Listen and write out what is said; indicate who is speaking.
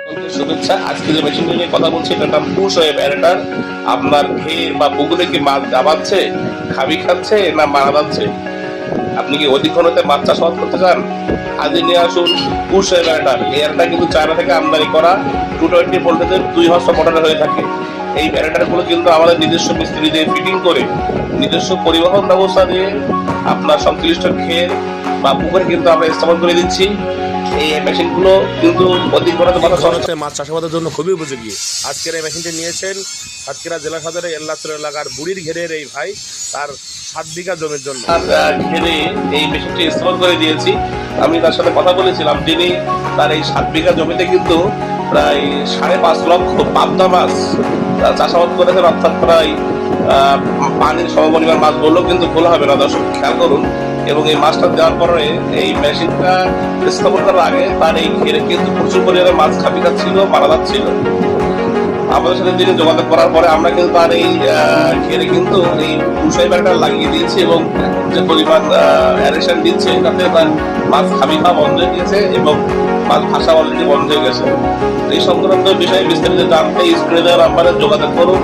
Speaker 1: শুভেচ্ছা। আজকে যে মেশিনটা নিয়ে কথা বলছি এটার নাম পুশ ওয়েভ অ্যারেটার। আপনার ঘের বা পুকুরে কি মাছ গাবাচ্ছে, খাবি খাচ্ছে না মারা যাচ্ছে? আপনি কি অধিক ঘনত্বে মাছ চাষাবাদ করতে চান? আজই নিয়ে আসুন পুশ ওয়েভ অ্যারেটার। এই অ্যারেটার কিন্তু চায়না থেকে আমদানি করা 220 ভোল্টেজের 2 হর্স মোটরে হয়ে থাকে। এই অ্যারেটারগুলো কিন্তু আমাদের নিজস্ব মিস্ত্রি দিয়ে ফিটিং করে নিজস্ব পরিবহন ব্যবস্থা দিয়ে আপনার সংশ্লিষ্ট ঘের বা পুকুরে কিন্তু আমরা স্থাপন করে দিচ্ছি। এই মেশিনগুলো কিন্তু অধিক ঘনত্বে
Speaker 2: মাছ চাষাবাদের জন্য খুবই উপযোগী। আজকের এই মেশিনটি নিয়েছেন সাতক্ষীরা জেলা সদরের এল্লাচর এলাকার বুড়ির ঘেরের এই ভাই তার 7 বিঘা জমির জন্য
Speaker 1: ঘেরে এই মেশিনটি স্থাপন করে দিয়েছি। আমি তার সাথে কথা বলেছিলাম, তিনি তার এই 7 বিঘা জমিতে কিন্তু প্রায় 5.5 লক্ষ পাবদা মাছ চাষাবাদ করেছেন, অর্থাৎ প্রায় পানির সমপরিমাণ মাছ বললেও কিন্তু ভুল হবে না। দর্শক খেয়াল করুন। এবং এই মাছটা দেওয়ার পরে এই মেশিনটা স্থাপন করার আগে তার এই ঘেরে কিন্তু প্রচুর পরিমাণে মাছ খাবি খাচ্ছিল, মারা যাচ্ছিল। আমাদের সাথে তিনি যোগাযোগ করার পরে আমরা কিন্তু তার এই ঘেরে কিন্তু এই পুষাই ব্যাগটা লাগিয়ে দিয়েছি এবং যে পরিমাণ অ্যারেশন দিচ্ছে তাতে তার মাছ খাবি খাওয়া বন্ধ হয়ে গেছে এবং মাছ ভাষা অলরেডি বন্ধ হয়ে গেছে। এই সংক্রান্ত বিষয়ে বিস্তারিত জানতে স্ক্রিনে দেওয়া নাম্বারে যোগাযোগ করুন।